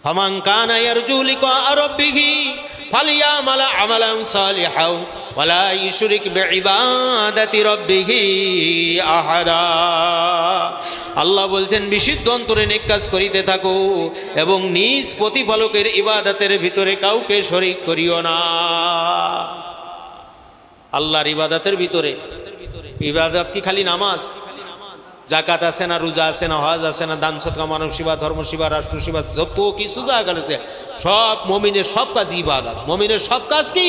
ফামান কানা ইয়ারজু লিকা রাব্বিহি ফালিয়ামাল আমালান সালিহান ওয়ালা ইউশরিক বিইবাদাতি রাব্বিহি আহাদা। আল্লাহ বলছেন বিশুদ্ধ অন্তরে নেক কাজ করিতে থাকো এবং নিজ প্রতিপালকের ইবাদতের ভিতরে কাউকে শরীক করিও না। আল্লাহর ইবাদতের ভিতরে, ইবাদত কি খালি নামাজ? জাকাত আছে না, রোজা আছে না, হজ আছে না, দান সদকা, মানব সেবা, ধর্ম সেবা, রাষ্ট্র সেবা, যত কিছু জায়গাতে সব মুমিনের সব কাজ ইবাদত। মুমিনের সব কাজ কি?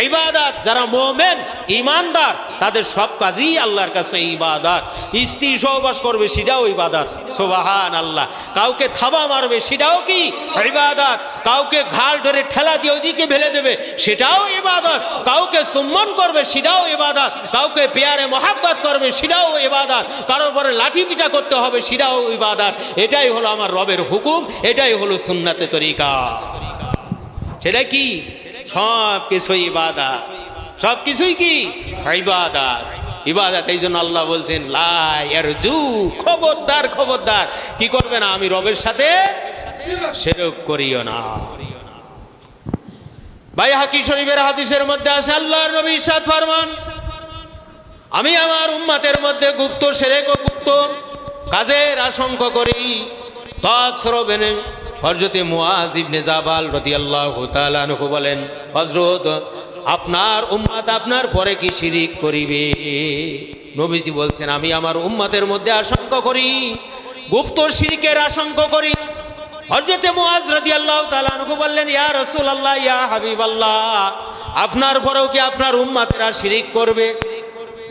ইবাদত। যারা মুমিন ঈমানদার তাদের সব কাজই আল্লাহর কাছে ইবাদত। স্ত্রী সহবাস করবে সেটাও ইবাদত, সুবহানাল্লাহ। কাউকে থাবা মারবে সেটাও কি? ইবাদত। কাউকে ঘাড় ধরে ঠেলা দিয়ে ওইদিকে ফেলে দেবে সেটাও ইবাদত। কাউকে সম্মান করবে সেটাও ইবাদত। কাউকে প্যারে মোহাব্বত করবে সেটাও ইবাদত। কারোর পরে লাঠি পিটা করতে হবে সেটাও ইবাদত। এটাই হলো আমার রবের হুকুম, এটাই হলো সুন্নাতে তরিকা। সেটা কি? সব কিছুই ইবাদত, সব কিছুই কি? ইবাদত। ইবাদত। এই জন্য আল্লাহ বলছেন লা ইয়ারজু, খবরদার খবরদার কি করবে না? আমি রবের সাথে শিরক করিও না। বাইহাকি শরীফের হাদিসের মধ্যে আছে আল্লাহর নবী ইরশাদ ফরমান, আমি আমার উম্মতের মধ্যে গুপ্ত শিরক ও গুপ্ত কাজের আশঙ্কা করি। তৎসরবেন হযরত মুআয ইবনে জাবাল রাদিয়াল্লাহু তাআলা আনহু বলেন, হযরত আপনার উম্মত আপনার পরে কি শিরিক করিবে? নবীজি বলছেন আমি আমার উম্মতের মধ্যে আশঙ্কা করি, গুপ্ত শিরকের আশঙ্কা করি। হযরত মুআয রাদিয়াল্লাহু তাআলা আনহু বললেন, ইয়া রাসূলুল্লাহ, ইয়া হাবিবাল্লাহ, আপনার পরেও কি আপনার উম্মতেরা শিরিক করবে?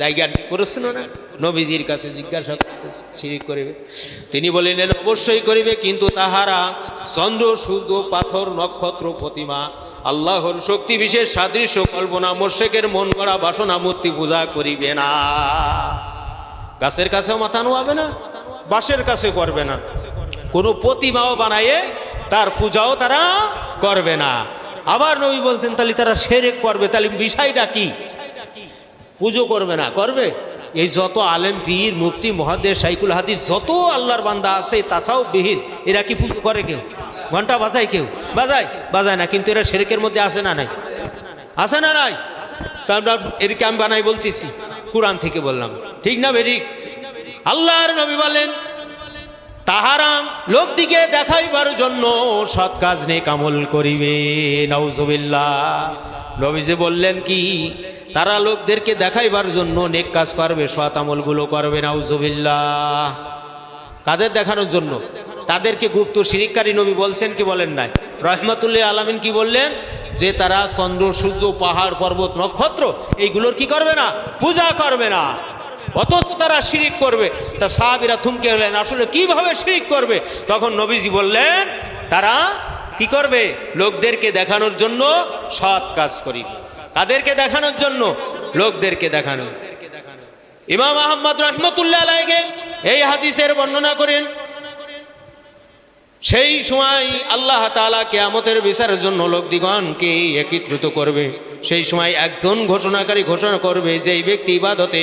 জায়গার প্রশ্ন না, নবীজির কাছে জিজ্ঞাসা করতে শিরিক করবে? তিনি বললেন অবশ্যই করিবে, কিন্তু তাহারা চন্দ্র, সূর্য, পাথর, নক্ষত্র, প্রতিমা, আল্লাহর শক্তি বিশেষ সাদৃশ্য কল্পনা, মুশরিকের মন গড়া বাসনা মূর্তি পূজা করিবে না। গাছের কাছেও মাথা নোয়াবে না, বাঁশের কাছে করবে না, কোনো প্রতিমাও বানায়ে তার পূজাও তারা করবে না। আবার নবী বলছেন তাহলে তারা শিরক করবে, তাহলে বিষয়টা কি? পুজো করবে না, করবে? এই যত আলেম, পীর, মুফতি, মুহাদ্দিস, শাইখুল হাদিস, যত আল্লাহর বান্দা আছে তাছাও বিহির, এরা কি পুজো করে? কেউ ঘন্টা বাজায়? কেউ বাজায় না, কিন্তু এরা শিরকের মধ্যে আছে না নাই? আছে না নাই? এরকে আমি বানাই বলতেছি, কুরআন থেকে বললাম, ঠিক না বেঠিক? আল্লাহর নবী বলেন তাহারা লোক দিকে দেখাইবার জন্য সৎ কাজ নেক আমল করিবে। নাউজুবিল্লাহ। নবীজি বললেন কি? তারা লোকদেরকে দেখাইবার জন্য নেক কাজ করবে, সৎ আমলগুলো করবে। নাউজুবিল্লাহ। কাদের দেখানোর জন্য? তাদেরকে গুপ্ত শিরিককারী নবী বলছেন কি বলেন নাই? রহমাতুল্লিল আলামিন কি বললেন? যে তারা চন্দ্র, সূর্য, পাহাড়, পর্বত, নক্ষত্র এইগুলোর কি করবে না? পূজা করবে না, অথচ তারা শিরিক করবে। তা সাহাবীরা থমকে গেলেন, আসলে কিভাবে শিরিক করবে? তখন নবীজি বললেন তারা কি করবে? লোকদেরকে দেখানোর জন্য সৎ কাজ করিবে। তাদেরকে দেখানোর জন্য, লোকদেরকে দেখানো। ইমাম আহমদ রাহমাতুল্লাহ আলাইহি এই হাদিসের বর্ণনা করেন, সেই সময় আল্লাহ তাআলা কিয়ামতের বিচারের জন্য লোকদিগণকে একত্রিত করবে। সেই সময় একজন ঘোষণাকারী ঘোষণা করবে, যেই ব্যক্তি ইবাদতে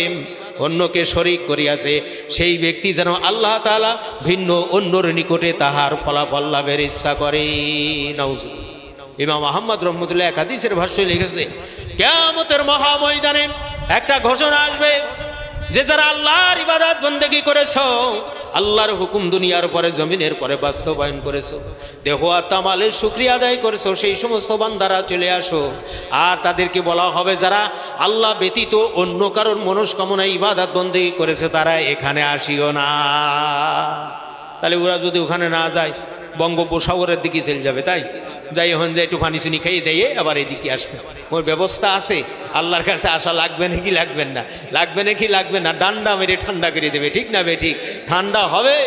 অন্যকে শরীক করিয়াছে সেই ব্যক্তি যেন আল্লাহ তাআলা ভিন্ন অন্যর নিকটে তাহার ফলাফল লাভের ইচ্ছা করে। নাউজুবিল্লাহ। ইমাম আহমদ রহমতুল্লাহ এক হাদিসের ভাষ্যে লিখেছে, কিয়ামতের মহাময়দানে একটা ঘোষণা আসবে যে যারা আল্লাহর ইবাদত বন্দেগী করেছো, আল্লাহর হুকুম দুনিয়ার পরে জমিনের পরে বাস্তবায়ন করেছো, দেহ আত্মা মালের শুকরিয়া আদায় করেছো, সেই সমস্ত বান্দারা চলে আসো। আর তাদেরকে বলা হবে যারা আল্লাহ ব্যতীত অন্য কারোর মনস্কামনায় ইবাদত বন্দেগী করেছে তারা এখানে আসিও না। তাহলে ওরা যদি ওখানে না যায় বঙ্গোপসাগরের দিকে চলে যাবে, তাই যাই হন যে একটু পানি চিনি খেয়ে দিয়ে আবার এদিকে আসবে। ওর ব্যবস্থা আছে। আল্লাহর কাছে আসা লাগবে নাকি লাগবেন না? লাগবে নাকি লাগবে না? ডান্ডা মেরে ঠান্ডা করে দেবে, ঠিক না বেঠিক? ঠান্ডা হবে।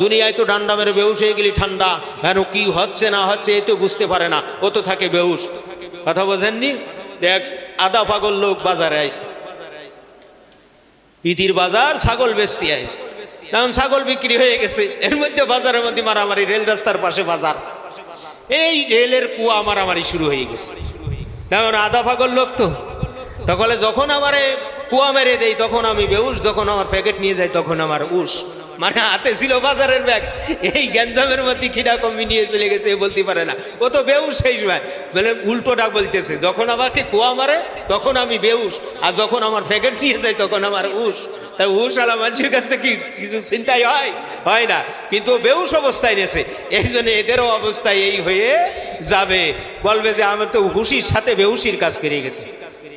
দুনিয়ায় তো ডান্ডা মেরে বেহুশ হয়ে গেলি ঠান্ডা, কেন কি হচ্ছে না হচ্ছে এ তো বুঝতে পারে না, ও তো থাকে বেহুশ। কথা বোঝেননি? এক আধা পাগল লোক বাজারে আইছে, ইদির বাজার, ছাগল বেচতে আইছে। তখন ছাগল বিক্রি হয়ে গেছে, এর মধ্যে বাজারের মধ্যে মারামারি, রেল রাস্তার পাশে বাজার, এই রেলের কুয়া মারামারি শুরু হয়ে গেছে। তেমন আধা পাগল লোক তো, তখন যখন আমারে কুয়া মেরে দেয় তখন আমি বেউস, যখন আমার প্যাকেট নিয়ে যাই তখন আমার উস। মানে হাতে ছিল বাজারের ব্যাগ, এই গ্যাঞ্জামের মধ্যে কিনা কমি নিয়ে চলে গেছে, বলতে পারে না, ও তো বেউস সেই সময়। বলে উল্টোটা বলতেছে, যখন আমাকে কুয়া মারে তখন আমি বেউস, আর যখন আমার প্যাকেট নিয়ে যায় তখন আমার হুশ। তাই হুশ আলা মানুষের কাছে কি কিছু চিন্তাই হয় না, কিন্তু বেউস অবস্থায় নেছে। এই জন্য এদেরও অবস্থা এই হয়ে যাবে, বলবে যে আমার তো হুশির সাথে বেউসির কাজ করে গেছে।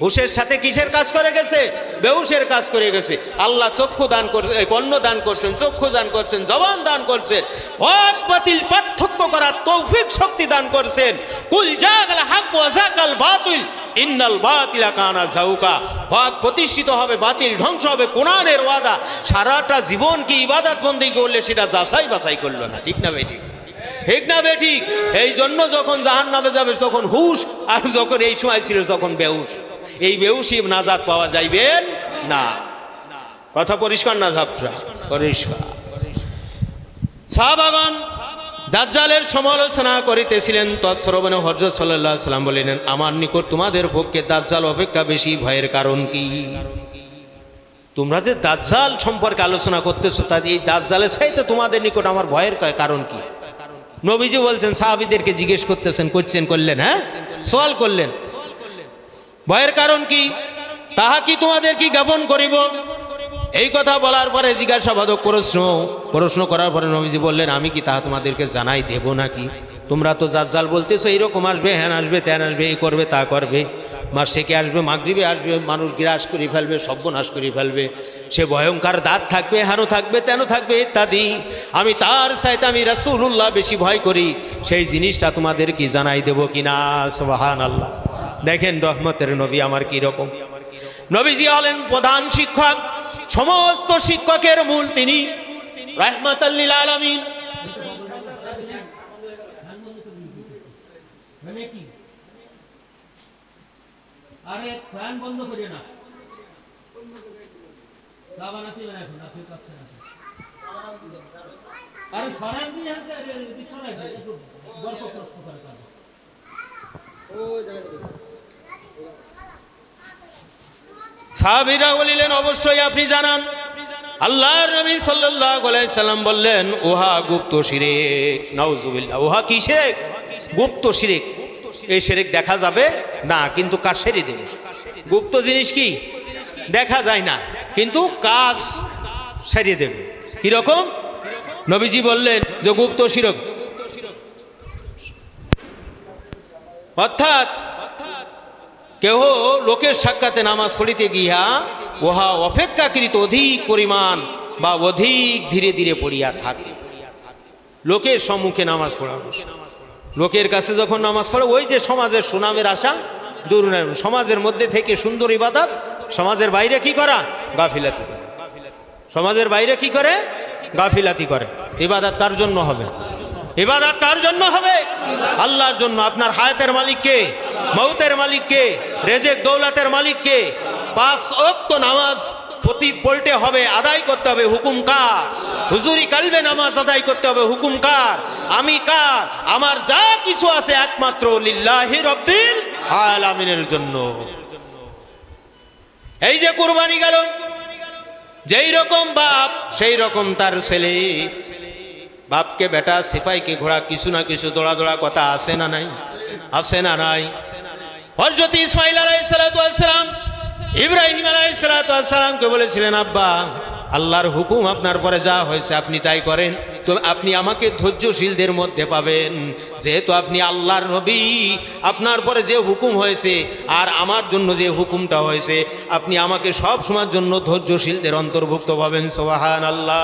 হুশের সাথে কিসের কাজ করে গেছে? বেহুশের কাজ করে গেছে। আল্লাহ চক্ষু দান করছেন, কর্ণ দান করছেন, চক্ষু দান করছেন, জবান দান করছেন, হক বাতিল পার্থক্য করার তৌফিক শক্তি দান করছেন। কুল জাগাল হক ওয়া যাকাল বাতিল ইন্নাল বাতিলা কানা যাউকা। হক প্রতিষ্ঠিত হবে, বাতিল ধ্বংস হবে, কোরআনের ওয়াদা। সারাটা জীবন কি ইবাদত বন্দেগী করলে সেটা যাচাই বাছাই করলো না, ঠিক না বেঠিক? ঠিক না বেঠিক? এই জন্য যখন জাহান্নামে যাবে তখন হুশ, আর যখন এই সময় ছিল তখন বেহুশ। এই বেহুশি নাজাত পাওয়া যাইবে না। কথা পরিষ্কার না? ঝাপসা পরিষ্কার। সাহাবাগণ দাজ্জালের সমালোচনা করিতেছিলেন, তৎশ্রবণে হযরত সাল্লাল্লাহু আলাইহি ওয়াসাল্লাম বলিলেন, আমার নিকট তোমাদের পক্ষে দাজ্জাল অপেক্ষা বেশি ভয়ের কারণ কি? তোমরা যে দাজ্জাল সম্পর্কে আলোচনা করতেছো, তা এই দাজ্জালের চাইতে তোমাদের নিকট আমার ভয়ের কারণ কি? নবীজি বলছেন, সাহাবীদেরকে জিজ্ঞেস করলেন, হ্যাঁ, সওয়াল করলেন, ভয়ের কারণ কি? তাহা কি তোমাদের কি জ্ঞাপন করিব? এই কথা বলার পরে জিজ্ঞাসাবাদক প্রশ্ন করার পরে নবীজি বললেন, আমি কি তাহা তোমাদেরকে জানাই দেব নাকি? তোমরা তো দাজ্জাল বলতেছো এইরকম আসবে, হ্যাঁ আসবে, ত্যান আসবে, এই করবে তা করবে, মাসেকে আসবে, মাগরিবে আসবে, মানুষ গ্রাস করে ফেলবে, সর্বনাশ করে ফেলবে, সে ভয়ঙ্কর দাঁত থাকবে, হেনো থাকবে, তেন থাকবে ইত্যাদি। আমি তার চাইতে আমি রাসূলুল্লাহ বেশি ভয় করি, সেই জিনিসটা তোমাদের কি জানাই দেব কিনা? সুবহানাল্লাহ। দেখেন রহমতের নবী আমার কি রকম। নবীজি হলেন প্রধান শিক্ষক, সমস্ত শিক্ষকের মূল তিনি, রাহমাতাল লিল আলামিন। আরে ফ্যান বন্ধ করিও না, আরে সরান দিয়ে সরাই দেয়, গল্প প্রশ্ন করে সাহাবীরা বলিলেন, অবশ্যই আপনি জানান। আল্লাহর নবী সাল্লাল্লাহু আলাইহি সাল্লাম বললেন, উহা গুপ্ত শিরক। নাউজুবিল্লাহ। উহা কি শিরক? গুপ্ত শিরক। এই শিরক দেখা যাবে না, কিন্তু কাজ সেরে দেবে। গুপ্ত জিনিস কি? দেখা যায় না, কিন্তু কাজ সেরে দেবে। কিরকম? নবীজি বললেন যে গুপ্ত শিরক অর্থাৎ কেহ লোকের সাক্ষাতে নামাজ পড়িতে গিয়া উহা অপেক্ষাকৃত অধিক পরিমাণ বা অধিক ধীরে ধীরে পড়িয়া থাকে। লোকের সম্মুখে নামাজ পড়ানো, লোকের কাছে যখন নামাজ পড়ে, ওই যে সমাজের সুনামের আশা দূর, সমাজের মধ্যে থেকে সুন্দর ইবাদত, সমাজের বাইরে কি করা? গাফিলাতি করে। সমাজের বাইরে কি করে? গাফিলাতি করে। ইবাদত কার জন্য হবে? ইবাদত কার জন্য হবে? আল্লাহর জন্য। আপনার হায়াতের মালিক কে? মৌতের মালিক কে? রেজেক দৌলতের মালিক কে? 5 ওয়াক্ত নামাজ প্রতি পল্টে হবে, আদায় করতে হবে, হুকুম কার? হুজুরি কালবে নামাজ আদায় করতে হবে, হুকুম কার? আমি কার? আমার যা কিছু আছে একমাত্র লিল্লাহি রাব্বিল আলামিনের জন্য। এই যে কুরবানি গেল, যেই রকম বাপ সেই রকম তার ছেলে। বাপকে বেটা, সিপাইকে ঘোড়া, কিছু না কিছু দৌড়া দৌড়া কথা আছে না নাই? আছে না নাই? হযরত ইসমাঈল আলাইহিস সালাতু ওয়াস সালাম ইব্রাহিম আলাইহিস সালাতু ওয়াস সালামকে বলেছিলেন, আব্বা আল্লাহর হুকুম আপনার পরে যা হয়েছে আপনি তাই করেন, তো আপনি আমাকে ধৈর্যশীলদের মধ্যে পাবেন। যেহেতু আপনি আল্লাহর নবী, আপনার পরে যে হুকুম হয়েছে আর আমার জন্য যে হুকুমটা হয়েছে, আপনি আমাকে সব সময়ের জন্য ধৈর্যশীলদের অন্তর্ভুক্ত পাবেন। সুবহানাল্লাহ।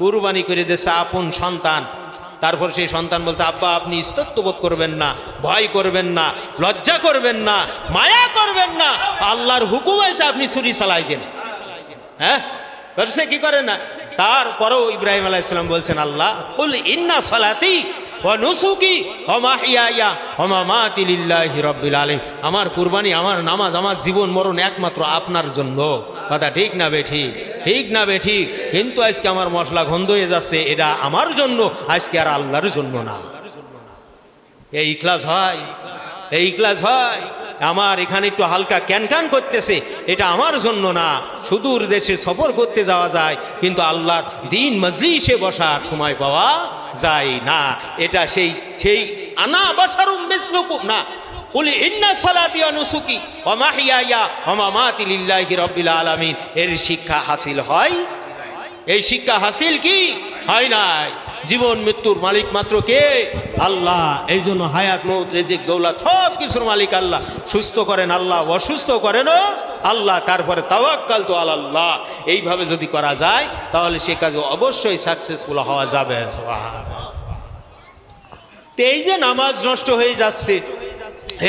কুরবানি করে দিয়েছে আপন সন্তান, তারপর সেই সন্তান বলতে, আব্বা আপনি ইস্তত্ববোধ করবেন না, ভয় করবেন না, লজ্জা করবেন না, মায়া করবেন না, আল্লাহর হুকুম হয়েছে আপনি ছুরি চালাই দেন। হ্যাঁ, সে কি করে না? তারপরেও ইব্রাহিম আলাইহিস সালাম বলছেন, আল্লাহ কুল ইন্না সালাতি ওয়া নুসুকি ওয়া মাহইয়ায়া ওয়া মামাতি লিল্লাহি রাব্বিল আলামিন। আমার কুরবানি, আমার নামাজ, আমার জীবন মরণ একমাত্র আপনার জন্য। কথা ঠিক না বেঠিক? ঠিক না বেঠিক? কিন্তু আজকে আমার মশলা গন্ধ হয়ে যাচ্ছে, এটা আমার জন্য, আজকে আর আল্লাহর জন্য না। এই ইখলাস হয়? এই ইখলাস হয়? আমার এখানে একটু হালকা ক্যানক্যান করতেছে, এটা আমার জন্য না। সুদূর দেশে সফর করতে যাওয়া যায়, কিন্তু আল্লাহর দিন মজলিসে বসার সময় পাওয়া যায় না। এটা সেই সেই আনা বাশারুম মিসলুকুম না। কুল ইন্না সালাতি ওয়া নুসুকি ওয়া মাহইয়ায়া ওয়া মামাতি লিল্লাহি রাব্বিল আলামিন। এর শিক্ষা হাসিল হয়? এই শিক্ষা হাসিল কি হয় নাই? জীবন মৃত্যুর মালিক মাত্র কে? আল্লাহ। এই জন্য হায়াত মউত রিজিক দৌলত সব কিছুর মালিক আল্লাহ। সুস্থ করেন আল্লাহ, অসুস্থ করেনও আল্লাহ। তারপরে তাওয়াক্কাল তো আল্লাহ। এইভাবে যদি করা যায় তাহলে সে কাজে অবশ্যই সাকসেসফুল হওয়া যাবে। এই যে নামাজ নষ্ট হয়ে যাচ্ছে,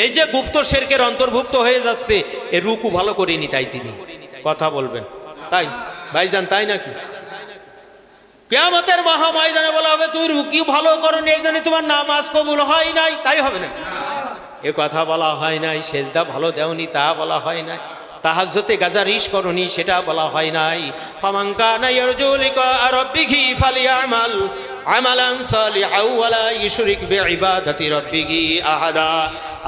এই যে গুপ্ত শিরকের অন্তর্ভুক্ত হয়ে যাচ্ছে, এর রুকু ভালো করেনি, তাই তিনি কথা বলবেন। তাই ভাইজান, তাই নাকি? কিয়ামতের মহা ময়দানে বলা হবে তুমি রুকি ভালো করনি, এই জন্য তোমার নামাজ কবুল হয় নাই, তাই হবে না? এ কথা বলা হয় নাই। সেজদা ভালো দেওনি, তা বলা হয় নাই। তাহাজ্জুদে গাজারিশ করনি, সেটা বলা হয় নাই। ফামান কানা ইয়ারজু লিকা রাব্বিহি ফালিয়ামাল আমালান সালিহান ওয়া লা ইউশরিক বিইবাদাতি রাব্বিহি আহাদা।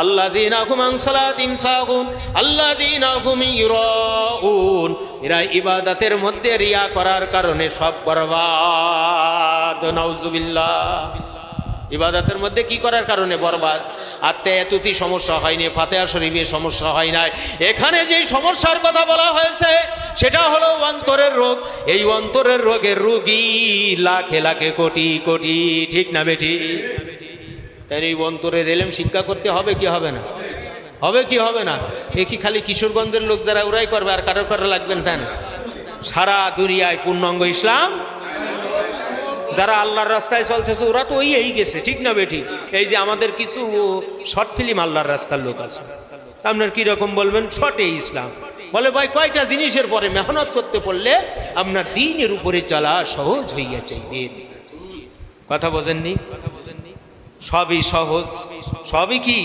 আল্লাযীনা হুম আন সালাতিহিম সাহুন আল্লাযীনা হুম ইউরাউন। এরা ইবাদতের মধ্যে রিয়া করার কারণে সব বরবাদ। নাউজুবিল্লাহ। ইবাদতের মধ্যে কি করার কারণে বরবাদ? আত্মায়াতুতি সমস্যা হয়নি, ফাতিহা শরীফে সমস্যা হয় নাই। এখানে যে সমস্যার কথা বলা হয়েছে সেটা হলো অন্তরের রোগ। এই অন্তরের রোগের রোগী লাখে লাখে কোটি কোটি, ঠিক না বেটি? তাই এই অন্তরের ইলম শিক্ষা করতে হবে কি হবে না? হবে কি হবে না? এ কি খালি কিশোরগঞ্জের লোক যারা ওরাই করবে আর কারো করা লাগবেন? তাই না? সারা দুনিয়ায় পূর্ণাঙ্গ ইসলাম যারা আল্লাহর রাস্তায় চলতেছে ওরা তো এই গেছে, ঠিক না বেটি? এই যে আমাদের কিছু শর্ট ফিল্ম আল্লাহর রাস্তার লোক আছে, আপনার কিরকম বলবেন? শর্টে ইসলাম বলে ভাই কয়টা জিনিসের পরে মেহনত করতে পড়লে আপনার দ্বীনের উপরে চলা সহজ হইয়া চাইবে। কথা বোঝেননি? সবই সহজ, সবই কি?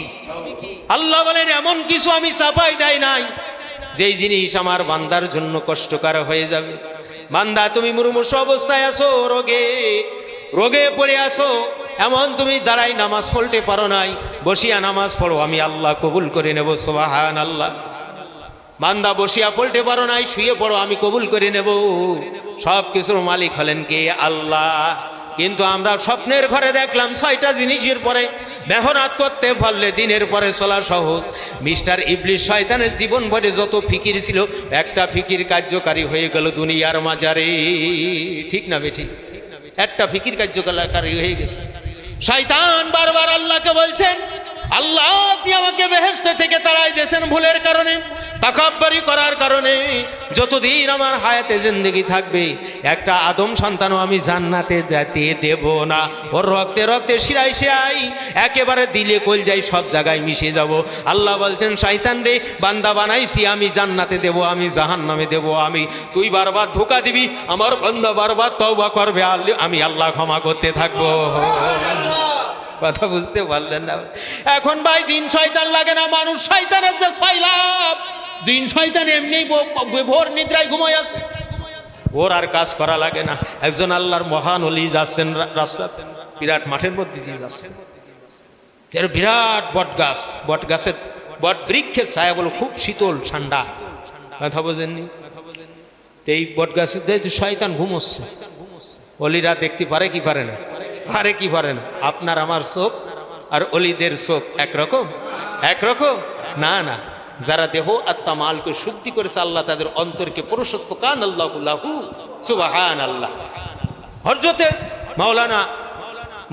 আল্লাহ বলেন এমন কিছু আমি চাপাই দেয় নাই যেই জিনিস আমার বান্দার জন্য কষ্টকর হয়ে যাবে। বান্দা তুমি মুমূর্ষু অবস্থায় আছো, রোগে পড়ে আসো, এমন তুমি দাঁড়াই নামাজ পড়তে পারো নাই, বসিয়া নামাজ পড়ো, আমি আল্লাহ কবুল করে নেব। সুবহানাল্লাহ। বান্দা বসিয়া পড়তে পারো নাই, শুয়ে পড়ো, আমি কবুল করে নেব। সব কিছুর মালিক হলেন কে? আল্লাহ। কিন্তু আমরা স্বপ্নের ঘরে দেখলাম 6টা জিনিসের পরে মেহনত করতে পারলে দিনের পরে চলা সহজ। মিস্টার ইবলিস শয়তানের জীবন ভরে যত ফিকির ছিল, একটা ফিকির কার্যকারী হয়ে গেল দুনিয়ার মাজারে, ঠিক না বেঠি? একটা ফিকির কার্যকারী হয়ে গেছে। শয়তান বারবার আল্লাহকে বলছেন, আল্লাহ আপনি আমাকে বেহেশত থেকে তাড়াই দিয়েছেন ভুলের কারণে, তাকাব্বুরি করার কারণে। যতদিন আমার হায়াতে জিন্দেগি থাকবে একটা আদম সন্তানও আমি জান্নাতে যেতে দেব না। ওর রক্তে রক্তে শিরায় শিরায় একেবারে দিলে কলজায় সব জায়গায় মিশে যাব। আল্লাহ বলছেন শয়তান রে, বান্দা বানাইছি আমি জান্নাতে দেব, আমি জাহান্নামে দেব আমি। তুই বারবার ধোঁকা দিবি, আমার বান্দা বারবার তওবা করবে, আমি আল্লাহ ক্ষমা করতে থাকবো। কথা বুঝতে পারলেন না? এখন ভাই জিন শয়তান লাগে না, মানুষ শয়তানের যে ফাইলাম। জিন শয়তান এমনি ভোর নিদ্রায় ঘুমায় আছে, ওর আর কাজ করা লাগে না। একজন আল্লাহর মহান ওলি যাচ্ছেন রাস্তা, বিরাট মাঠের মধ্যে দিয়ে যাচ্ছেন, বিরাট বট গাছ, বট গাছের বট বৃক্ষের ছায়া বলো খুব শীতল ঠান্ডা। কথা বোঝেননি? এই বট গাছের শয়তান ঘুমোচ্ছে। ওলিরা দেখতে পারে কি পারে না? পারে কি পারে না? আপনার আমার চোখ আর ওলিদের চোখ একরকম? একরকম না, না। যারা দেহ আত্মা মালকে শুদ্ধি করেছে আল্লাহ তাদের অন্তরকে পুরুষত্ব কান আল্লাহু লাহু। সুবহানাল্লাহ। হযরতে মাওলানা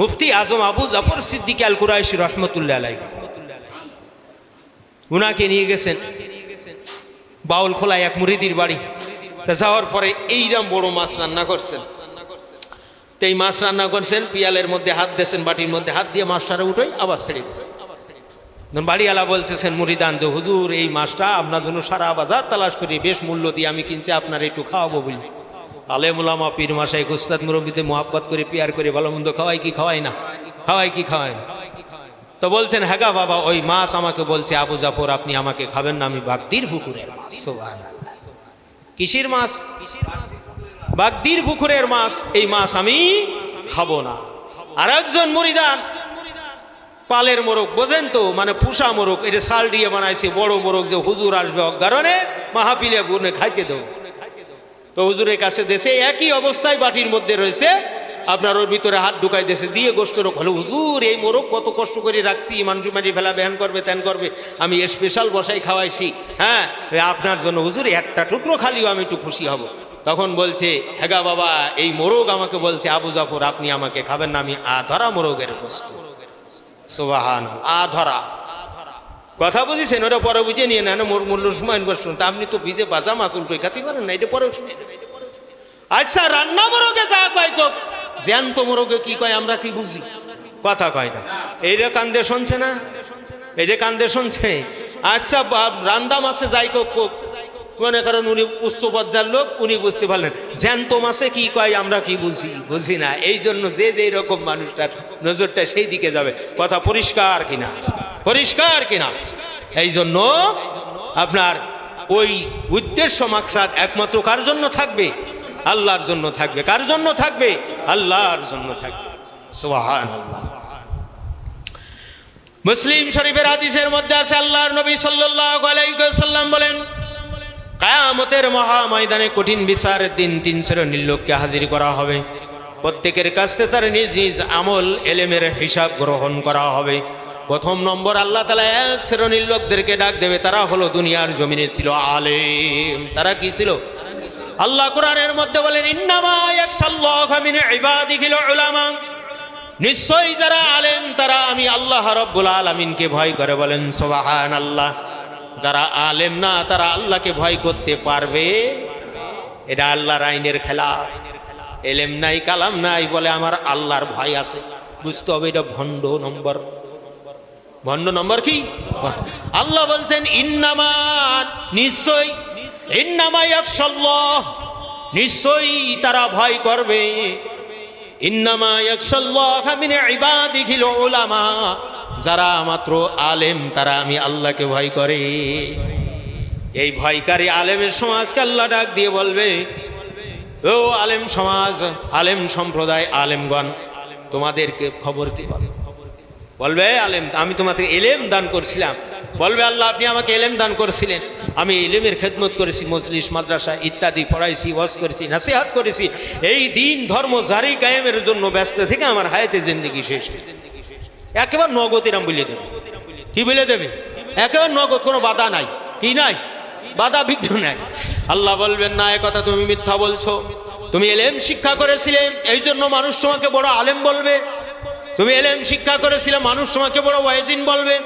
মুফতি আজম আবু জাফর সিদ্দিক আল কুরাইশি রহমতুল্লাহ আলাইহি, উনাকে নিয়ে গেছেন বাউল খোলায় এক মুরিদির বাড়ি। তা যাওয়ার পরে এইরকম বড় মাছ রান্না করছেন। এই মাছ রান্না করছেন, পিয়ালের মধ্যে হাত দিয়েছেন, বাটির মধ্যে হাত দিয়ে মাছটারে উঠোই আবার ছেড়ে দিয়েছেন। বাড়িওয়ালা বলতেছেন মুরিদান যে হুজুর এই মাছটা আপনার জন্য সারা বাজার তালাশ করি, বেশ মূল্য দিয়ে আমি কিনছি, আপনার একটু খাওয়াবো বলি। আলেম উলামা পীর মাশাইখ উস্তাদ মুরব্বিদের মোহাব্বত করে পিয়ার করে ভালো মন্দ খাওয়াই কি খাওয়াই না? খাওয়াই কি খাওয়াই না? তো বলছেন হ্যাঁ গা বাবা, ওই মাছ আমাকে বলছে আবু জাফর আপনি আমাকে খাবেন না, আমি বাগদির পুকুরের মাছ। সুবহানাল্লাহ। কিসের মাছ? বাগদির পুকুরের মাছ, এই মাছ আমি খাবো না। আর একজন মুরিদান পালের মোরগ বোঝেন তো, মানে পুষা মোরগ, এটা শাল দিয়ে বানাইছে, বড় মোরগ, যে হুজুর আসবে অজ্ঞারণে মাহফিলে বুনে খাইতে দেব। তো হুজুরের কাছে দেশে একই অবস্থায় বাটির মধ্যে রয়েছে, আপনার ওর ভিতরে হাত ঢুকাই দেশে দিয়ে গোষ্ঠের হলো, হুজুর এই মোরগ কত কষ্ট করে রাখছি, মানুষ মারি ফেলা ব্যান করবে ত্যান করবে, আমি স্পেশাল বসাই খাওয়াইছি, হ্যাঁ আপনার জন্য হুজুর একটা টুকরো খালিও আমি একটু খুশি হব। তখন বলছে, হ্যাঁ বাবা, এই মোরগ আমাকে বলছে আবু জাফর আপনি আমাকে খাবেন না, আমি আধরা মোরগের গোশত। সুবহান, আধরা কথা বুঝেছেন, ওটা পরে বুঝে নিয়ে নেন, মোর মূল্য সময় বসুন, তা আপনি তো ভিজে বাজা মাসুল কই খাতে পারেন না, এটা পরে শুনে। আচ্ছা রান্না মোরগে যা কয় কোক, জ্যান্ত মোরগে কি কয় আমরা কি বুঝি, কথা কয় না। এইটা কান্দে শুনছে না, এইটা কান্দে শুনছে। আচ্ছা রান্দা মাছে যাই কোক কোক, মনে করেন উনি উচ্চ পর্যায়ের লোক, উনি বুঝতে পারলেন। জ্যান্ত মাছে কি কয় আমরা কি বুঝি, বুঝি না। এই জন্য যে যেই রকম মানুষটার নজরটা সেই দিকে যাবে। কথা পরিষ্কার কিনা, পরিষ্কার কিনা? এই জন্য আপনার ওই উদ্দেশ্য মাকসাদ একমাত্র কার জন্য থাকবে? আল্লাহর জন্য থাকবে। কার জন্য থাকবে? আল্লাহর জন্য থাকবে। সুবহানাল্লাহ। মুসলিম শরীফের হাদিসের মধ্যে আছে, আল্লাহর নবী সাল্লাল্লাহু আলাইহি ওয়াসাল্লাম বলেন, কিয়ামতের মহা ময়দানে কঠিন বিচারের দিন 3 শ্রেণীর লোককে হাজির করা হবে। প্রত্যেকের কাছ থেকে তার নিজ নিজ আমল এলেমের হিসাব গ্রহণ করা হবে। প্রথম নম্বর আল্লাহ তাআলা 1 শ্রেণীর লোকদেরকে ডাক দেবে, তারা হলো দুনিয়ার জমিনে ছিল আলেম। তারা কি ছিল? আল্লাহ কোরআনের মধ্যে বলেন, ইন্নামা ইয়াখশাল্লাহা মিন ইবাদিহিল উলামা, নিশ্চয়ই যারা আলেম তারা আমি আল্লাহ রাব্বুল আলামিনকে ভয় করে। বলেন সুবহানাল্লাহ। যারা আলেম না তারা আল্লাহকে ভয় করতে পারবে? এটা আল্লাহর আইনের খেলা। এলেম নাই কালাম নাই বলে আমার আল্লাহর ভয় আছে, বুঝতে হবে এটা ভণ্ড নম্বর। ভণ্ড নম্বর কি? আল্লাহ বলছেন ইন্নামা, নিশ্চয়, ইন্নামা ইয়াখশাল্লাহ, নিশ্চয়ই তারা ভয় করবে। ইন্নামা ইয়াখশাল্লাহা মিন ইবাদিহিল উলামা, যারা মাত্র আলেম তারা আমি আল্লাহকে ভয় করে। এই ভয়কারী আলেমের সমাজকে আল্লাহ ডাক দিয়ে বলবে, ও আলেম সমাজ, আলেম সম্প্রদায়, আলেমগণ, তোমাদেরকে খবর কি? বলবে আলেম, আমি তোমাদের এলেম দান করছিলাম। বলবে আল্লাহ আপনি আমাকে এলেম দান করেছিলেন, আমি এলেমের খেদমত করেছি, মজলিস মাদ্রাসা ইত্যাদি পড়াইছি, ওয়াজ করেছি, নাসিহাত করেছি। এই দিন ধর্ম জারি কায়েমের জন্য ব্যস্ত থেকে আমার হায়াতে জিন্দেগি শেষ। একেবারে নগদ এরাম বলে দেবে। কি বলে দেবে? একেবারে নগদ, কোনো বাধা নাই। কি নাই? বাধা বিঘ্ন নাই। আল্লাহ বলবেন না, এ কথা তুমি মিথ্যা বলছো। তুমি এলেম শিক্ষা করেছিলে, এই জন্য মানুষ তোমাকে বড় আলেম বলবে। তুমি এলেম শিক্ষা করেছিলে, মানুষ তোমাকে বড় ওয়াইজিন বলবে।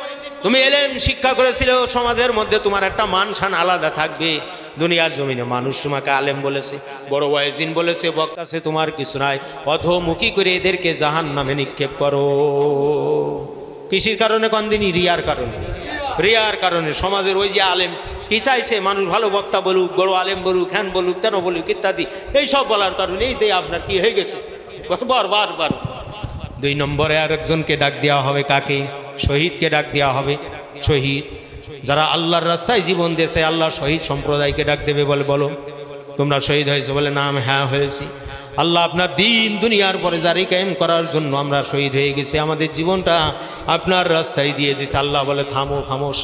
তুমি এলেম শিক্ষা করেছিলে, সমাজের মধ্যে তোমার একটা মান শান আলাদা থাকবে। দুনিয়ার জমিনে মানুষ তোমাকে আলেম বলেছে, বড় ওয়াইজিন বলেছে, বক্কাছে, তোমার কিছু নাই। অধোমুখী করে এদেরকে জাহান্নামে নিক্ষেপ করো। কিসের কারণে? কন্দিনী রিয়ার কারণে। রিয়ার কারণে সমাজের ওই যে আলেম কি চাইছে, মানুষ ভালো বক্তা বলুক, বড় আলেম বলুক, হ্যান বলুক, তেন বলুক ইত্যাদি, এই সব বলার কারণে এই যে আপনার কি হয়ে গেছে বারবার। 2 নম্বরে আর একজনকে ডাক দেওয়া হবে। কাকে? শহীদকে ডাক দেওয়া হবে। শহীদ যারা আল্লাহর রাস্তায় জীবন দিয়েছে, আল্লাহ শহীদ সম্প্রদায়কে ডাক দেবে, বলে বলো তোমরা শহীদ হয়েছে? বলে নাম, হ্যাঁ হয়েছি। আল্লাহ আপনার দিন দুনিয়ার পরে জারি কায়েম করার জন্য আমরা শহীদ হয়ে গেছি, আমাদের জীবনটা আপনার রাস্তায় দিয়ে দিয়েছে। আল্লাহ বলে থামো, খামোশ,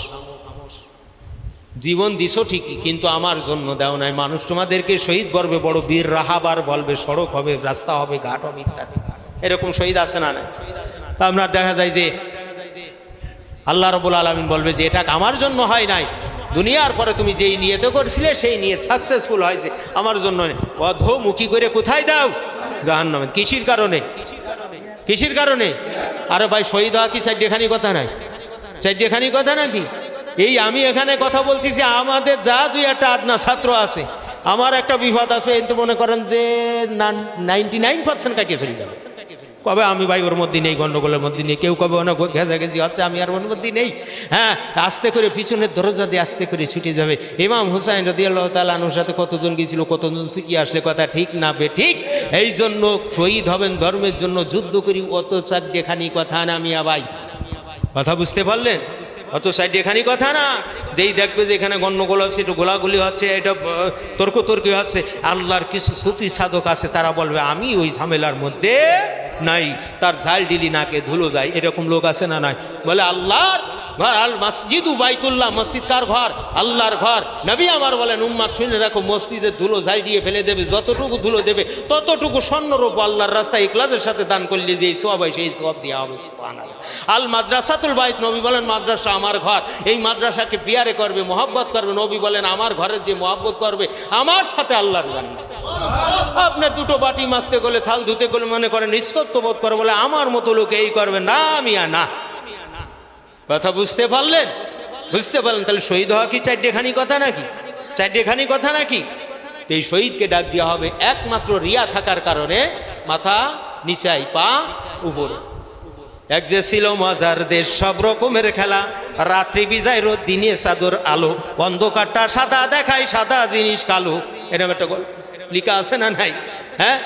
জীবন দিছো ঠিকই, কিন্তু আমার জন্য দেও নাই। মানুষ তোমাদেরকে শহীদ করবে, বড় বীর রাহাবার বলবে, সড়ক হবে, রাস্তা হবে, ঘাট হবে ইত্যাদি। এরকম শহীদ আছে না? তা আমরা দেখা যায় যে আল্লাহ রাব্বুল আলামিন বলবে যে এটা আমার জন্য হয় নাই, দুনিয়ার পরে তুমি যেই নিয়ত করছিলে সেই নিয়ত সাকসেসফুল হয়েছে, আমার জন্য অধোমুখী করে কোথায় দাও? জাহান্নামে। কিসের কারণে? কিসের কারণে? আরে ভাই, শহীদ হওয়া কি চারটেখানি কথা নাই? চারটেখানি কথা নাকি? এই আমি এখানে কথা বলতেছি, আমাদের যা 2-1টা আদনা ছাত্র আছে, আমার একটা বিপদ আছে, এই তো মনে করেন যে 99% কাটিয়ে চলে যাবে। কবে আমি ভাই ওর মধ্যে নেই, গন্ডগোলের মধ্যে নেই। কেউ কবে অনেক ঘেঁচাঘেঁচি হচ্ছে, আমি আর ওর মধ্যে নেই। হ্যাঁ, আস্তে করে পিছনের দরজা দিয়ে আস্তে করে ছুটে যাবে। ইমাম হুসাইন রাদিয়াল্লাহু তাআলা আনহুর সাথে কতজন গিয়েছিল, কতজন শিখিয়ে আসলে, কথা ঠিক না বেঠিক? এই জন্য শহীদ হবেন ধর্মের জন্য, যুদ্ধ করি, অত চারটেখানি কথা না মিয়া ভাই। কথা বুঝতে পারলেন? অত চারটেখানি কথা না। যেই দেখবে যে এখানে গন্ডগোল হচ্ছে, একটু গোলাগুলি হচ্ছে, এটা তর্কতর্কি হচ্ছে, আল্লাহর কিছু সুফি সাধক আছে, তারা বলবে আমি ওই ঝামেলার মধ্যে নাই, তার ঝাল ডিলি নাকে ধুলো যায়, এরকম লোক আছে না নাই? বলে আল্লাহর ঘর আল মসজিদু বাইতুল্লাহ, মসজিদ কার ঘর? আল্লাহর ঘর। নবী আমার বলেন উম্মাত শুনে রাখো, মসজিদের ধুলো ঝাল দিয়ে ফেলে দেবে, যতটুকু ধুলো দেবে ততটুকু স্বর্ণরূপ আল্লাহর রাস্তায় ইখলাসের সাথে দান করলে যে সওয়াব হয় সেই সওয়াব দেওয়া হবে। সুবহানাল্লাহ। আল মাদ্রাসাতুল বাইত, নবী বলেন মাদ্রাসা আমার ঘর, এই মাদ্রাসাকে পিয়ারে করবে, মহব্বত করবে। নবী বলেন আমার ঘরের যে মহব্বত করবে আমার সাথে আল্লাহর জান্নাত। আপনার দুটো বাটি মাজতে গেলে, থাল ধুতে গেলে মনে করেন নিস্তত্ব বোধ করে, বলে আমার মতো লোক এই করবে না, মিয়া না। কথা বুঝতে পারলেন? বুঝতে পারলেন? তাহলে শহীদ হওয়া কি চারটেখানি কথা নাকি? চারটেখানি কথা নাকি? এই শহীদকে ডাক দেওয়া হবে একমাত্র রিয়া থাকার কারণে, মাথা নিচাই পা উপরে। এক যে ছিল মজার দেশ, সব রকমের খেলা, রাত্রি বিজায় রোদ, দিনে চাদর আলো, অন্ধকারটা সাদা দেখায় সাদা জিনিস কালো। এরকম একটা লিখা আছে না নাই? হ্যাঁ,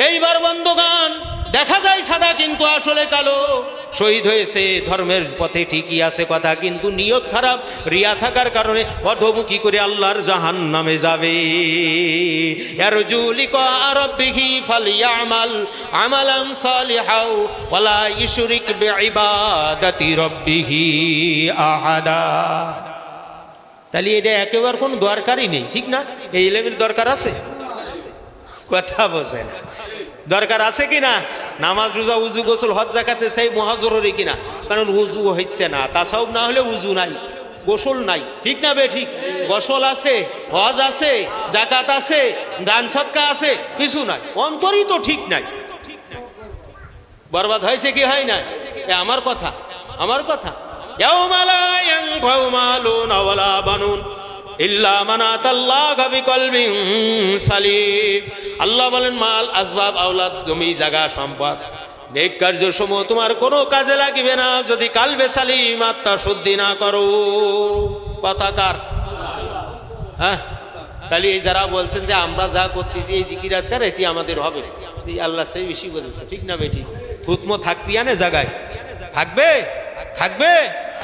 এইবার বন্ধুগান দেখা যায় সাদা কিন্তু আসলে কালো। শহীদ হয়েছে ধর্মের পথে, ঠিকই আছে কথা, কিন্তু নিয়ত খারাপ, রিয়া থাকার কারণে অধোমুখী করে আল্লাহর জাহান্নামে যাবে। ইয়ারজু লিকা রাব্বিহি ফালইয়ামাল আমালান সালিহাও ওয়ালা ইশরিক বিইবাদাতি রাব্বিহি আহাদা। তাহলে এটা একেবারে কোনো দরকারই নেই, ঠিক না? এই ইলমের দরকার আছে? কথা বোঝেন, দরকার আছে কিনা? নামাজ রোজা উজু গোসল হজ যাকাতে সেই মহাজরুরি কিনা? কারণ উজু হচ্ছে না, তাসাউব না হলে উজু নাই, গোসল নাই, ঠিক না বে ঠিক? গোসল আছে, হজ আছে, যাকাত আছে, দান সদকা আছে, কিছু নাই, অন্তরই তো ঠিক নাই। বরবাদ হয়েছে কি হয় না? আমার কথা, আমার কথা। ইয়াউমা লা ইয়ানফাউ মালুন ওয়ালা বানুন ইল্লা মান আতাল্লাহা বিকলবিন সালিম। আল্লাহ বলেন মাল আসবাব আওলাদ, জমি জায়গা সম্পদ, নেক কার্যসমূহ তোমার কোনো কাজে লাগবে না যদি কালবে সালিম, আত্মা শুদ্ধি না করো। কথা কার? হ্যাঁ, তাহলে এই যারা বলছেন যে আমরা যা করতেছি এই জিকির আজকার এটি আমাদের হবে, এই আল্লাহ সেই বেশি বলেছে, ঠিক না বেটি? থুতমো থাকবি আনে জায়গায়, থাকবে থাকবে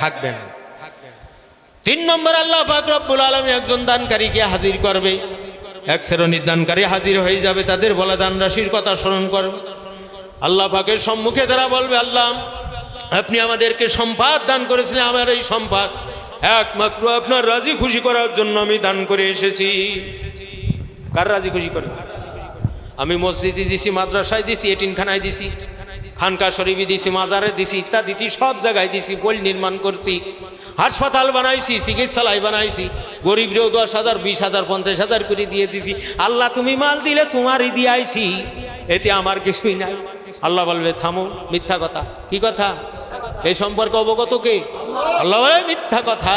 থাকবে না। 3 নম্বর, আল্লাহ পাক রব্বুল আলামিন একজন দানকারীকে হাজির করবে। এক শ্রেণীর দানকারী হাজির হয়ে যাবে, তাদের বলা দান রাশির কথা স্মরণ করবে। আল্লাহ পাকের সম্মুখে তারা বলবে, আল্লাহ আপনি আমাদেরকে সম্পদ দান করেছিলেন, আমার এই সম্পদ একমাত্র আপনার রাজি খুশি করার জন্য আমি দান করে এসেছি। কার রাজি খুশি করে? আমি মসজিদে দিছি, মাদ্রাসায় দিছি, এতিমখানায় দিছি, খানকা শরীফে দিছি, মাজারে দিছি, ইত্যাদি সব জায়গায় দিছি, পল নির্মাণ করছি, হাসপাতাল বানাইছি, চিকিৎসালয় বানাইছি, গরিবরেও 10,000 20,000 50,000 করে দিয়ে দিছি। আল্লাহ তুমি মাল দিলে তোমারই দিয়ে আইছি, এতে আমার কিছুই নাই। আল্লাহ বলবে থামো, মিথ্যা কথা। কি কথা? এই সম্পর্কে অবগত কে? আল্লাহ বলে মিথ্যা কথা,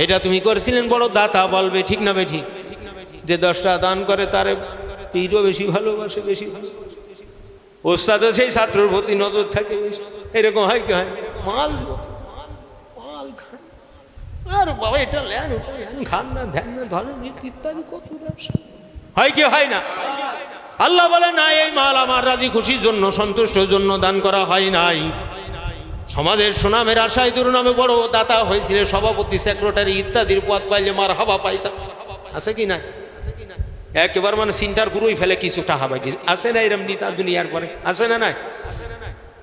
এটা তুমি করেছিলেন বড় দাতা। বলবে ঠিক না বেঠিক? যে 10টা দান করে তারে পীরও বেশি ভালোবাসে, বেশি ভালোবাসে, ওস্তাদও সেই ছাত্রের প্রতি নজর থাকে বেশি। এরকম হয় কি হয়? মাল খান, আর বাবা এটা লেন ওটা লেন, খান না, ধ্যান না, ধরেন ইত্যাদি কত ব্যবসা হয় কি হয় না? আল্লাহ বলে না, এই মাল আমার রাজি খুশির জন্য, সন্তুষ্টের জন্য দান করা হয় নাই। সমাজের সুনামের আশায় দুর্নামে বড় দাতা হয়েছিল, সভাপতি, সেক্রেটারি ইত্যাদির পদ পাইলে মার হাবা পাইছা, আছে কি না? একেবারে মানে সিনটার গুরুই ফেলে কিছু টাকা পাই, আছে না এরম নেতা দুনিয়ার পরে? আছে না নাই?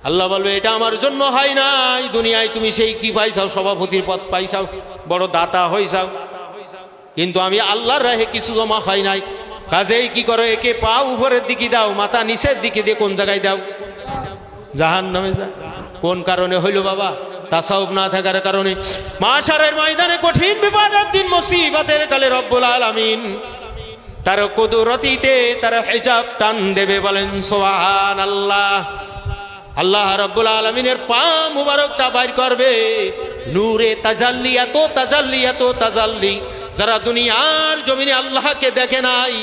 আল্লাহ বলবে এটা আমার জন্য হয় নাই, দুনিয়ায় তুমি সেই কি পাইছাও, সভাপতির পদ পাইছাও, বড় দাতা হইছাও, কিন্তু আমি আল্লাহর রাহে কিছু জমা হয় নাই। কাজেই কি করো, একে পা উপরের দিকে দাও, মাথা নিচের দিকে দিয়ে কোন জায়গায় দাও? জাহান্নামে যা। কোন কারণে হইল বাবা? তাসাউফ না থাকার কারণে। মাশারের ময়দানে কঠিন বিপদের দিন, মুসিবতের কালে রব্বুল আলামিন তার কুদরতিতে তার হিজাব টান দেবে। বলেন সুবহানাল্লাহ। আল্লাহ রব্বুল আলামিনের পা মুবারকটা বাইর করবে, নূরে তাজাল্লি, এত তাজাল্লি, এত তাজাল্লি। যারা দুনিয়ার জমিনে আল্লাহকে দেখে নাই,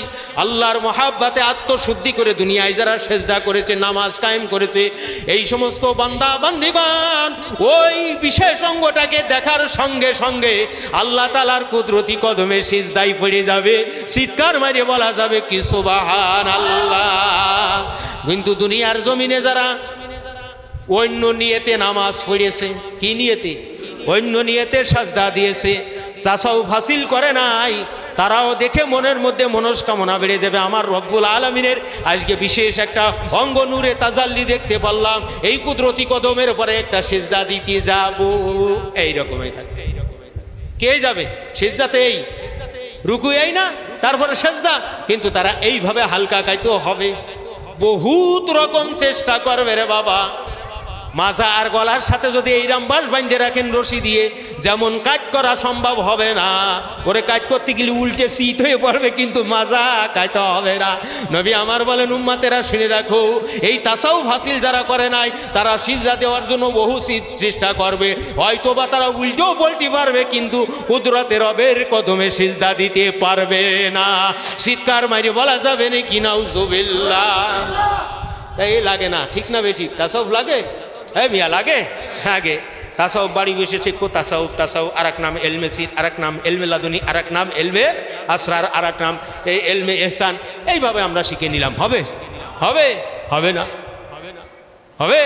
আল্লাহর মহাব্বতে আত্মশুদ্ধি করে দুনিয়ায় যারা সেজদা করেছে, নামাজ কায়েম করেছে, এই সমস্ত বান্দা বান্দিগণ ওই বিশেষ অঙ্গটাকে দেখার সঙ্গে সঙ্গে আল্লাহ তাআলার কুদরতি কদমে সিজদায় পড়ে যাবে, চিৎকার মারে বলা যাবে কি সুবহানাল্লাহ। কিন্তু দুনিয়ার জমিনে যারা অন্য নিয়তে নামাজ পড়েছে, কি নিয়তে? অন্য নিয়তে সাজদা দিয়েছে, তাসাউফ হাসিল করে নাই, তারাও দেখে মনের মধ্যে মনস্কামনা বেড়ে যাবে। আমার রব্বুল আলামিনের আজকে বিশেষ একটা অঙ্গ নূরে তাজাল্লি দেখতে পারলাম, এই কুদরতি কদমের পরে একটা সিজদা দিতে যাব, এইরকমই থাকবে। কে যাবে সিজদাতে? এই রুকু এই না, তারপরে সিজদা, কিন্তু তারা এইভাবে হালকা কাইতে হবে, বহুত রকম চেষ্টা করবে রে বাবা। মাজা আর গলার সাথে যদি এইরাম বাস বাঁধে রাখেন রশি দিয়ে, যেমন কাজ করা সম্ভব হবে না। ওরে কাজ করতে গেলে উল্টে শীত হয়ে পড়বে, কিন্তু মাজা কাইতে হবে না। নবী আমার বলেন, উম্মাতেরা শুনে রাখো, এই তাসাউফ হাসিল যারা করে নাই তারা সিজদা দেওয়ার জন্য বহু চেষ্টা করবে, হয়তো বা তারা উল্টেও বলতে পারবে, কিন্তু কুদরতে রবের কদমে সিজদা দিতে পারবে না। চিৎকার মারি বলা যাবে না কি নাউজুবিল্লাহ। তাই লাগে না, ঠিক না বেঠিক? তাসাউফ লাগে? হ্যাঁ মিয়া লাগে। আগে তাসাউফ বাড়ি বসে শিখবো। তাসাউফ আর এক নাম এলমে সিদ, আর এক নাম এলমে লাদুনি, আর এক নাম এলমে আসরার, আর এক নাম এই এলমে এহসান। এইভাবে আমরা শিখে নিলাম। হবে? হবে? হবে না, হবে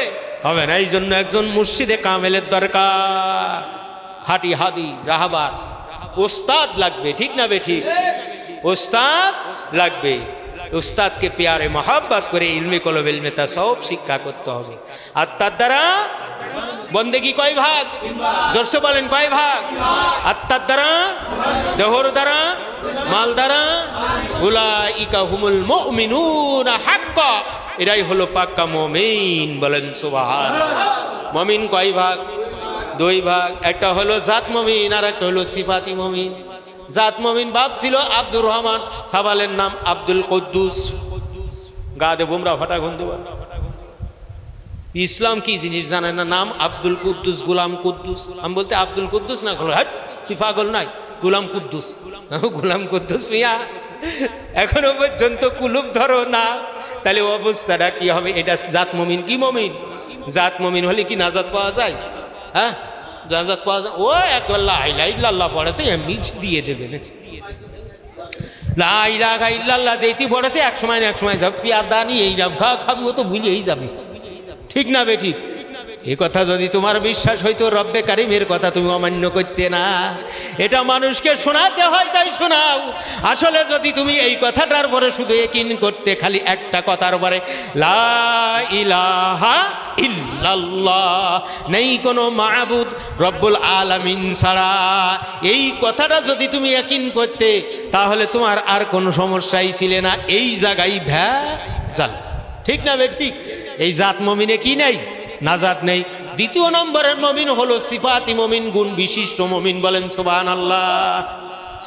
হবে না। এই জন্য একজন মুর্শিদে কামেলের দরকার, হাটি হাদি রাহাবার ওস্তাদ লাগবে, ঠিক না বেঠিক? ওস্তাদ লাগবে। উস্তাদকে প্যারে মহাব্বত করে ইলমে কলব ইলমে তাসাউফ শিক্ষা করতে হবে। আর তার দ্বারা বন্দেগি কয় ভাগ? জোরসে বলেন, কয় ভাগ? আত্মার দ্বারা, দেহর দ্বারা, মাল দ্বারা। উলাইকা হুমুল মুমিনুনা হাক্কা, এরাই হলো পাক্কা মুমিন। বলেন সুবহানাল্লাহ। মুমিন কয় ভাগ? দুই ভাগ। একটা হলো জাত মুমিন, আর একটা হলো সিফাতি মুমিন। জাত মুমিন বাপ ছিল আব্দুর রহমান, সাবালের নাম আব্দুল কুদ্দুস। গা দে বুমরা ফাটা গন্ধ। ইসলাম কি জিনিস জানে না? নাম আব্দুল কুদ্দুস, গোলাম কুদ্দুস। আমি বলতে আব্দুল কুদ্দুস না, হ্যাঁ তুই পাগল নাই, গোলাম কুদ্দুস। গোলাম কুদ্দুস মিয়া এখনো পর্যন্ত কুলুপ ধরো না, তাহলে অবস্থাটা কি হবে? এটা জাত মুমিন। কি মুমিন? জাত মুমিন হলে কি নাজাত পাওয়া যায়? হ্যাঁ নাজাত পাওয়া যায়। ও একবার লা ইলাহা ইল্লাল্লাহ পড়েছে, এমনি দিয়ে দেবে না। লা ইলাহা ইল্লাল্লাহ যেইটি পড়েছে, এক সময় না এক সময় যাব পিয়াদানি এই রাম খাবি, ও তো ভুলেই যাবে, ঠিক না বেঠিক? এই কথা যদি তোমার বিশ্বাস হইতো, রব্বে কারিমের কথা তুমি অমান্য করতে না। এটা মানুষকে শোনাতে হয় তাই শোনাও। আসলে যদি তুমি এই কথাটার পরে শুধু ইয়াকিন করতে, খালি একটা কথার পরে লা ইলাহা ইল্লাল্লাহ, নেই কোনো মাবুদ রব্বুল আলামিন ছাড়া, এই কথাটা যদি তুমি ইয়াকিন করতে, তাহলে তোমার আর কোনো সমস্যাই ছিল না। এই জায়গায় ভেজাল, ঠিক না বেঠিক? এই জাত মুমিনে কি নেই? নাজাত নেই। দ্বিতীয় নম্বরের মুমিন হলো সিফাতি মুমিন, গুণ বিশিষ্ট মুমিন। বলেন সুবহানাল্লাহ।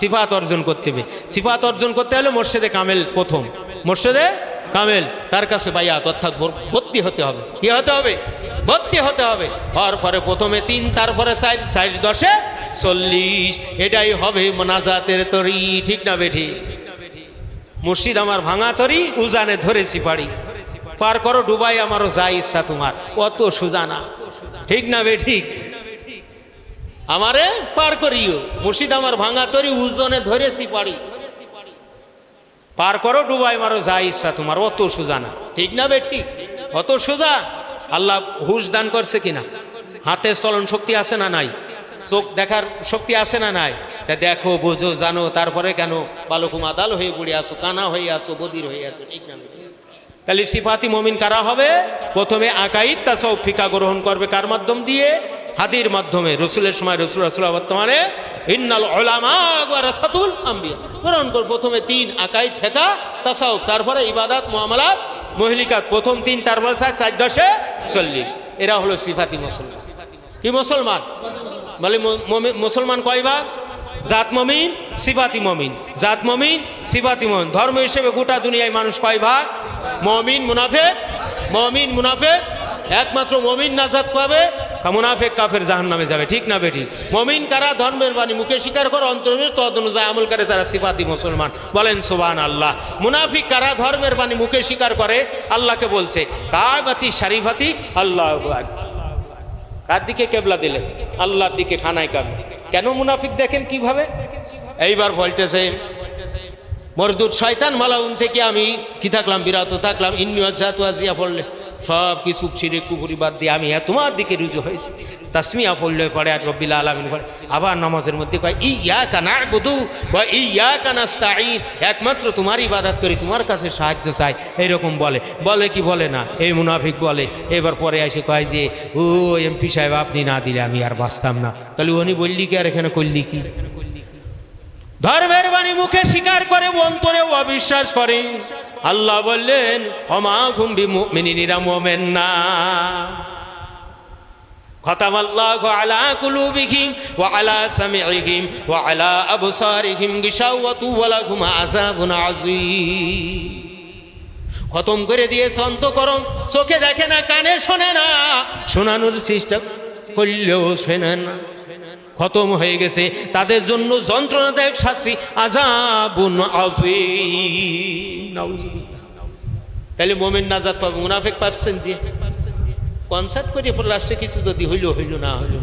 সিফাত অর্জন করতে হবে। সিফাত অর্জন করতে হলে মোর্শেদে কামেল প্রথম, মোর্শেদে কামেল তার কাছে বাইয়াত, অর্থাৎ ভর্তি হতে হবে। কি হতে হবে? ভর্তি হতে হবে। হওয়ার পরে প্রথমে 3, তারপরে 4, 4 10 40। এটাই হবে মোনাজাতের তরি, ঠিক না বেঠি? মুর্শিদ আমার ভাঙা তরি, উজানে ধরেছি পাড়ি, পার করো ডুবাই আমারও যা ইচ্ছা তোমার, অত সুজানা, ঠিক না বেঠিক? আমারে পার করিও, মুর্শিদ আমার ভাঙা তরি, উজনে ধরেছি পাড়ি, পার করো ডুবাই মারো যা ইচ্ছা তোমার, অত সুজানা, ঠিক না বেঠিক? অত সোজা। আল্লাহ হুশ দান করছে কিনা? হাতে চলন শক্তি আছে না নাই? চোখ দেখার শক্তি আছে না নাই? তা দেখো, বোঝো, জানো, তারপরে কেন বালকুম আদাল হয়ে পড়ে আসো, কানা হয়ে আসো, বদির হয়ে আসো, ঠিক না? তাহলে সিফাতি মুমিন কারা হবে? প্রথমে আকাইদ তাসাউফ ফিকা গ্রহণ করবে। কার মাধ্যম দিয়ে? হাদির মাধ্যমে। রসুলের সময় রসুল বর্তমানে ইন্নাল উলামা ওয়ারাসাতুল আম্বিয়া গ্রহণ করবে। প্রথমে 3 আকাইদ ফিকা তাসাউফ, তারপরে ইবাদত মুআমালাত মুহলিকাত। প্রথম 3, তারপরে 4, 4 10 40। এরা হলো সিফাতি মুসলমান। কি মুসলমান? বলে মুসলমান কয় ভাগ? জাত মুমিন, সিফাতি মুমিন। জাত মুমিন, সিফাতি মুমিন। ধর্ম হিসেবে গোটা দুনিয়ায় মানুষ কয় ভাগ? মুমিন, মুনাফিক। মুমিন, মুনাফিক। একমাত্র মুমিন নাজাত পাবে, মুনাফিক কাফের জাহান্নামে যাবে, ঠিক না বেঠিক? মুমিন কারা? ধর্মের বাণী মুখে স্বীকার করে, অন্তরে তদ অনুযায়ী আমল করে, তারা সিফাতি মুসলমান। বলেন সুবহানাল্লাহ। মুনাফিক কারা? ধর্মের বাণী মুখে স্বীকার করে, আল্লাহকে বলছে কাবাতি শরীফাতি আল্লাহু আকবার। কার দিকে কেবলা দিলেন? আল্লাহর দিকে, খানায় কাবা। কেন মুনাফিক দেখেন কিভাবে? এইবার বলতেছে মরদুদ শয়তান মালাউন থেকে আমি কি থাকলাম? বিরত থাকলাম। ইন্নি ওয়াজহাতু ওয়াজিয়া পড়লে সব কিছু শিরক কুফরি বাদ দিয়ে আমি তোমার দিকে রুজু হয়েছি। তাসমিয়া পড়লে পড়ে আর রব্বিল আলামিন পড়ে, আবার নামাজের মধ্যে কয় ইয়্যাকা না'বুদু ওয়া ইয়্যাকা নাস্তাঈন, একমাত্র তোমার ইবাদত করি, তোমার কাছে সাহায্য চাই, এরকম বলে। বলে কি বলে না? এই মুনাফিক বলে। এবার পরে এসে কয় যে ও এমপি সাহেব আপনি না দিলে আমি আর বাঁচতাম না। তাহলে উনি বললি কি আর এখানে করলি কি? ধর্মের বাণী মুখে স্বীকার করে অন্তরে অবিশ্বাস করে। আল্লাহ বললেন ওমা হুম বিমুমিনিনা মুমিন না। খতামাল্লাহু আলা কুলুবিহিম ওয়া আলা সামিইহিম ওয়া আলা আবসারিহিম গিশাওয়াতু ওয়া লাহুম আযাবুন আযীম। খতম করে দিয়েছে অন্তঃকরণ, চোখে দেখে না, কানে শোনে না, শোনানোর চেষ্টা করলেও শোনে না। খতম হয়ে গেছে, তাদের জন্য যন্ত্রণাদায়ক শাস্তি, আযাবুন আযীম। নাউযুবিল্লাহ। তাহলে মুমিন নাজাত পাবে, মুনাফিক পাচ্ছেন যে কনসার্ট করে লাস্টে কিছু যদি হইল হইল, না হইল।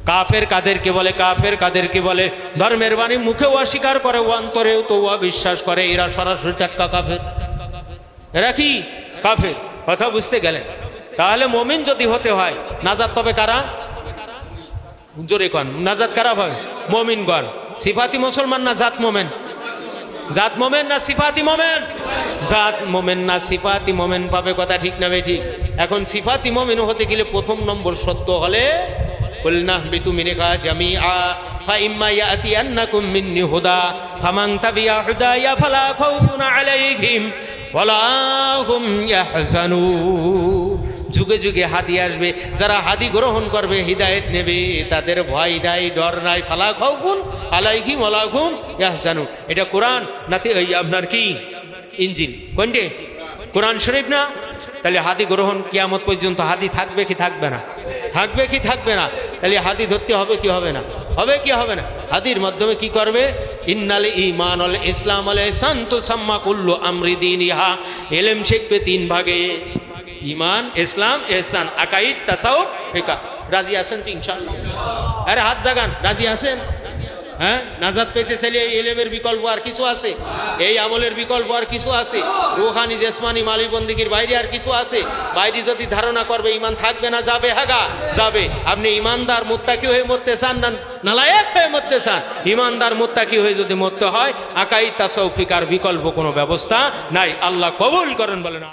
কাফের কাদেরকে বলে? কাফের কাদেরকে বলে? ধর্মের বাণী মুখেও অস্বীকার করে, অন্তরেও তো অবিশ্বাস করে। এরা সরাসরি টাটকা কাফের। এরা কি কাফের? কথা বুঝতে গেলেন? তাহলে মুমিন যদি হতে হয়, নাজাত পাবে কারা? জোরে কন, নাজাত কারা পাবে? মুমিনগণ। সিফাতি মুসলমান না জাত মোমেন? জাত মোমেন না সিফাতি মোমেন? জাত মোমেন না সিফাতি মোমেন পাবে। কথা ঠিক না বে ঠিক? এখন সিফাতি মোমেন হতে গেলে প্রথম নম্বর সত্য হলে কুলনা বিতু মিনহা জামিআ ফাইম্মা ইয়াতিয়ান্নাকুম মিন্নি হুদা ফামান তাবিয়া হুদায়া ফালা খাউফুন আলাইহিম ওয়ালা হুম ইয়াহজানুন। যুগে যুগে হাদি আসবে, যারা হাদি গ্রহণ করবে, হিদায়েত নেবে, তাদের ভয় নাই, ডর নাই। ফালা খাউফুন আলাইহিম ওয়ালা হুম ইয়াহজানুন। এটা কোরআন নাতে এই আপনার কি ইনজিল? কোনটি? কোরআন শরীফ না? তাহলে হাদি গ্রহণ কিয়ামত পর্যন্ত হাদি থাকবে কি থাকবে না? থাকবে কি থাকবে না? তাহলে হাদি ধরতে হবে কি হবে না? হবে কি হবে না? হাদির মাধ্যমে কি করবে? ইন্নাল ঈমান ওয়াল ইসলাম ওয়াল ইহসান তুসাম্মা কুল্লু আমরি দীনিহা। ইলম শিখবে তিন ভাগে: ঈমান, ইসলাম, ইহসান, আকাইদ, তাসাউফ, ফিকহ। রাজি আছেন তো ইনশাআল্লাহ? আরে হাত জাগান, রাজি আছেন? হ্যাঁ, নাজাত পেতে চাইলে এই ইলমের বিকল্প আর কিছু আছে? এই আমলের বিকল্প আর কিছু আছে? রুহানি জেসমানি মালিক বন্দিগির বাইরে আর কিছু আছে? বাইরে যদি ধারণা করবে ঈমান থাকবে না, যাবে? হাগা যাবে। আপনি ঈমানদার মুত্তাকি হয়ে মরতে চান না নালায়েক হয়ে মরতে চান? ঈমানদার মুত্তাকি হয়ে যদি মরতে হয়, আকাইদ, তাসাউফ, ফিকহের বিকল্প কোনো ব্যবস্থা নাই। আল্লাহ কবুল করেন, বলেন।